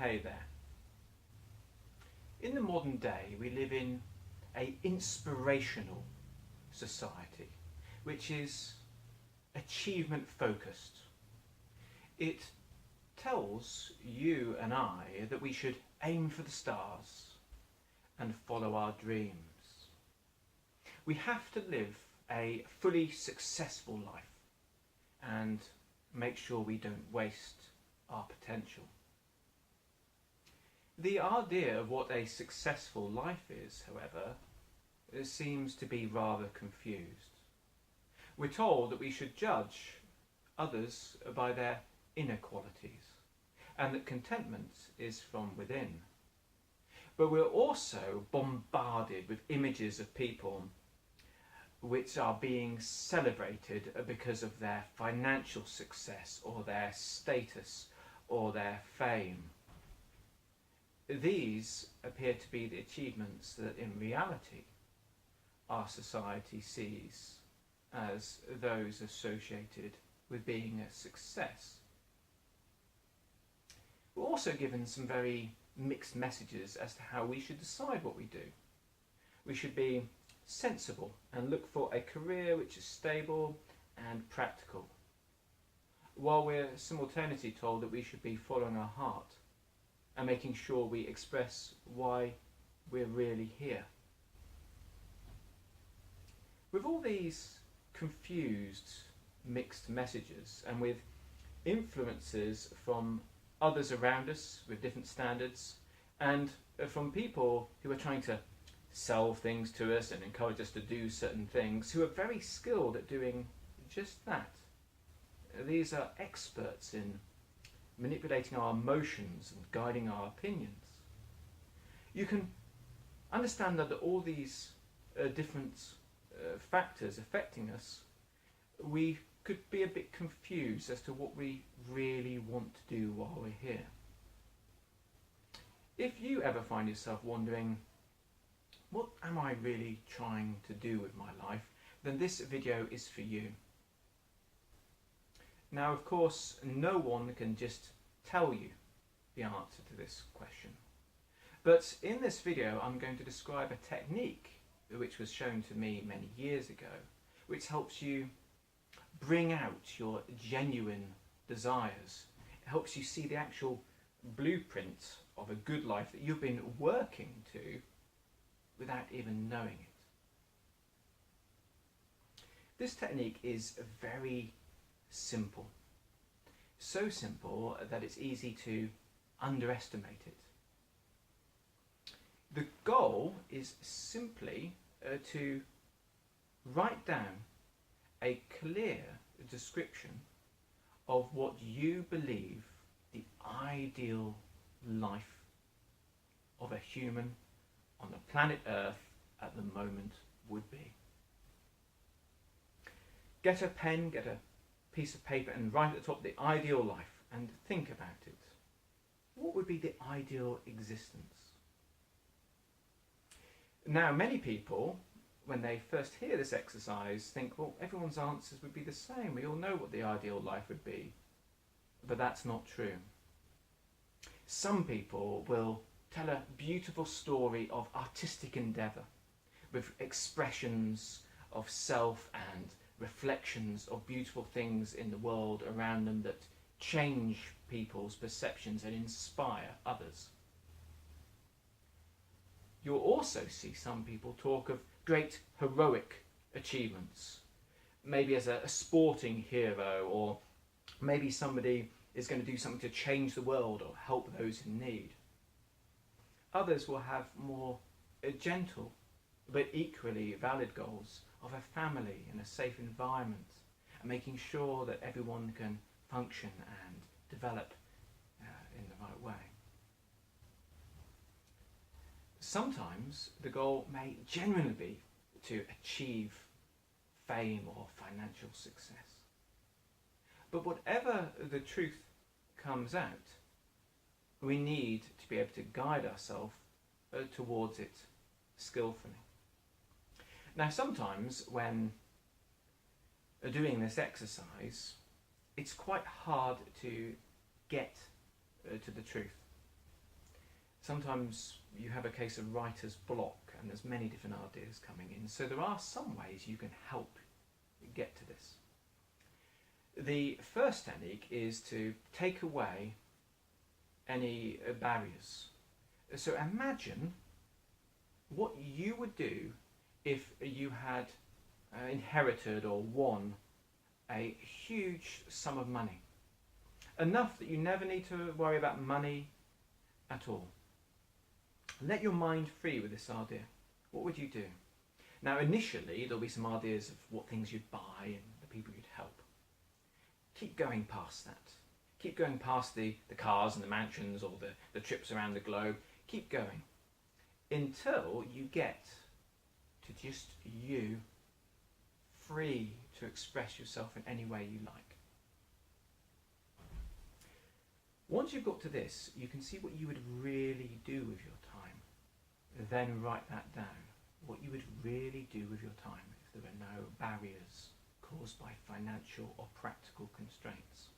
Hey there. In the modern day, we live in an inspirational society, which is achievement focused. It tells you and I that we should aim for the stars and follow our dreams. We have to live a fully successful life and make sure we don't waste our potential. The idea of what a successful life is, however, seems to be rather confused. We're told that we should judge others by their inner qualities and that contentment is from within. But we're also bombarded with images of people which are being celebrated because of their financial success or their status or their fame. These appear to be the achievements that in reality our society sees as those associated with being a success. We're also given some very mixed messages as to how we should decide what we do. We should be sensible and look for a career which is stable and practical, while we're simultaneously told that we should be following our heart and making sure we express why we're really here. With all these confused, mixed messages and with influences from others around us with different standards and from people who are trying to sell things to us and encourage us to do certain things, who are very skilled at doing just that. These are experts in manipulating our emotions and guiding our opinions. You can understand that all these different factors affecting us, we could be a bit confused as to what we really want to do while we're here. If you ever find yourself wondering, what am I really trying to do with my life, then this video is for you. Now, of course, no one can just tell you the answer to this question. But in this video, I'm going to describe a technique which was shown to me many years ago, which helps you bring out your genuine desires. It helps you see the actual blueprint of a good life that you've been working to without even knowing it. This technique is very simple. So simple that it's easy to underestimate it. The goal is simply to write down a clear description of what you believe the ideal life of a human on the planet Earth at the moment would be. Get a pen, get a piece of paper and write at the top the ideal life and think about it. What would be the ideal existence? Now, many people, when they first hear this exercise, think, well, everyone's answers would be the same. We all know what the ideal life would be. But that's not true. Some people will tell a beautiful story of artistic endeavour, with expressions of self and reflections of beautiful things in the world around them that change people's perceptions and inspire others. You'll also see some people talk of great heroic achievements, maybe as a sporting hero, or maybe somebody is going to do something to change the world or help those in need. Others will have more gentle but equally valid goals of a family and a safe environment and making sure that everyone can function and develop in the right way. Sometimes the goal may genuinely be to achieve fame or financial success. But whatever the truth comes out, we need to be able to guide ourselves towards it skillfully. Now, sometimes when doing this exercise, it's quite hard to get to the truth. Sometimes you have a case of writer's block and there's many different ideas coming in. So there are some ways you can help get to this. The first technique is to take away any barriers. So imagine what you would do if you had inherited or won a huge sum of money. Enough that you never need to worry about money at all. Let your mind free with this idea. What would you do? Now initially there'll be some ideas of what things you'd buy and the people you'd help. Keep going past that. Keep going past the cars and the mansions or the trips around the globe. Keep going until you get to just you, free to express yourself in any way you like. Once you've got to this, you can see what you would really do with your time. Then write that down. What you would really do with your time if there were no barriers caused by financial or practical constraints.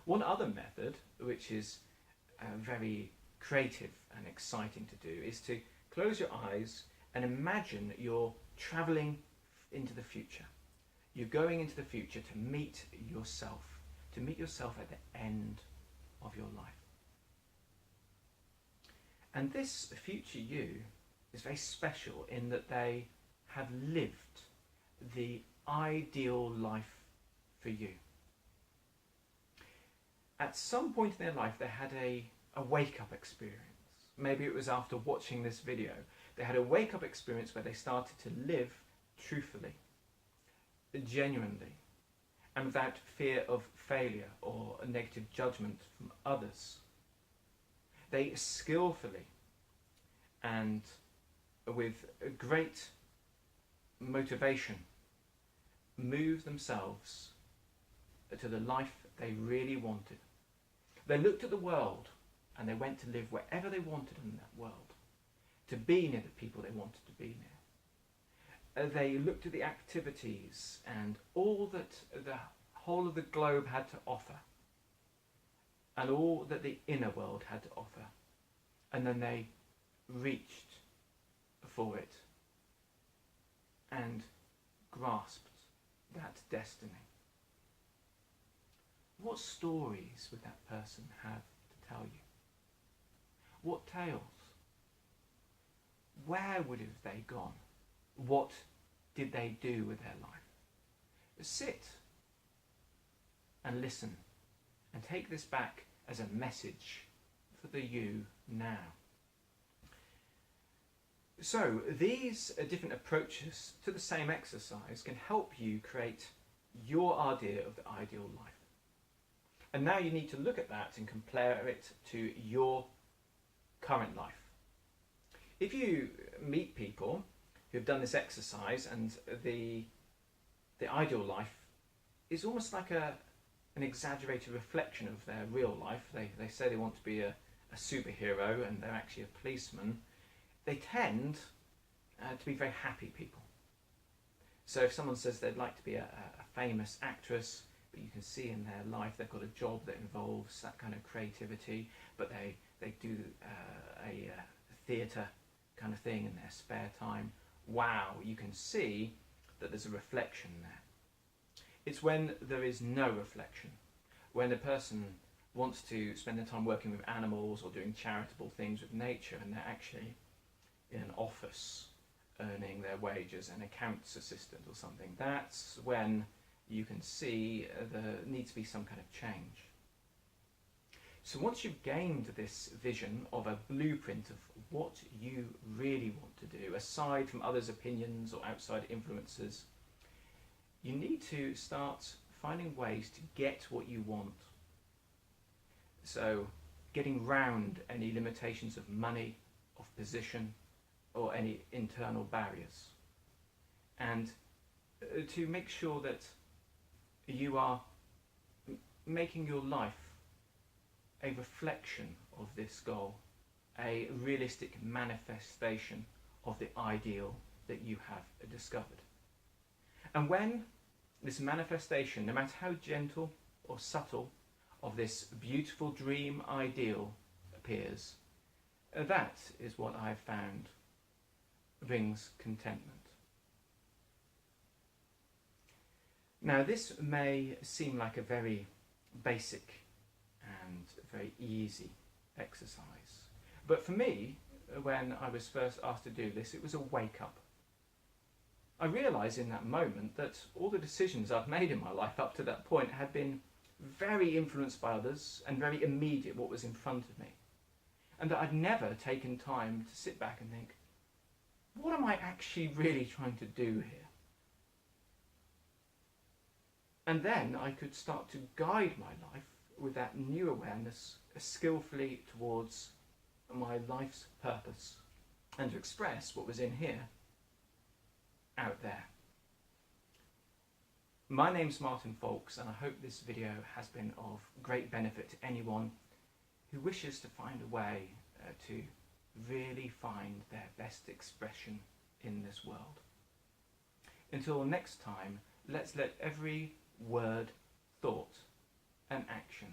One other method, which is very creative and exciting to do, is to close your eyes and imagine you're travelling into the future. You're going into the future to meet yourself at the end of your life. And this future you is very special in that they have lived the ideal life for you. At some point in their life they had a wake-up experience. Maybe it was after watching this video. They had a wake-up experience where they started to live truthfully, genuinely, and without fear of failure or a negative judgment from others. They skillfully and with great motivation moved themselves to the life they really wanted. They looked at the world and they went to live wherever they wanted in that world, to be near the people they wanted to be near. They looked at the activities and all that the whole of the globe had to offer, and all that the inner world had to offer, and then they reached for it and grasped that destiny. What stories would that person have to tell you? What tales? Where would have they gone? What did they do with their life? Sit and listen and take this back as a message for the you now. So these different approaches to the same exercise can help you create your idea of the ideal life. And now you need to look at that and compare it to your current life. If you meet people who have done this exercise and the ideal life is almost like an exaggerated reflection of their real life, they say they want to be a superhero and they're actually a policeman, they tend to be very happy people. So if someone says they'd like to be a famous actress, but you can see in their life they've got a job that involves that kind of creativity, but they do a theatre kind of thing in their spare time, wow, you can see that there's a reflection there. It's when there is no reflection, when a person wants to spend their time working with animals or doing charitable things with nature and they're actually in an office earning their wages, an accounts assistant or something, that's when you can see there needs to be some kind of change. So once you've gained this vision of a blueprint of what you really want to do, aside from others' opinions or outside influences, you need to start finding ways to get what you want. So getting round any limitations of money, of position, or any internal barriers. And to make sure that you are making your life a reflection of this goal, a realistic manifestation of the ideal that you have discovered. And when this manifestation, no matter how gentle or subtle, of this beautiful dream ideal peers. That is what I've found brings contentment. Now, this may seem like a very basic and very easy exercise, but for me, when I was first asked to do this, it was a wake-up. I realised in that moment that all the decisions I've made in my life up to that point had been very influenced by others and very immediate what was in front of me, and that I'd never taken time to sit back and think, what am I actually really trying to do here? And then I could start to guide my life with that new awareness skillfully towards my life's purpose, and to express what was in here, out there. My name's Martin Faulks, and I hope this video has been of great benefit to anyone who wishes to find a way to really find their best expression in this world. Until next time, let's let every word, thought and action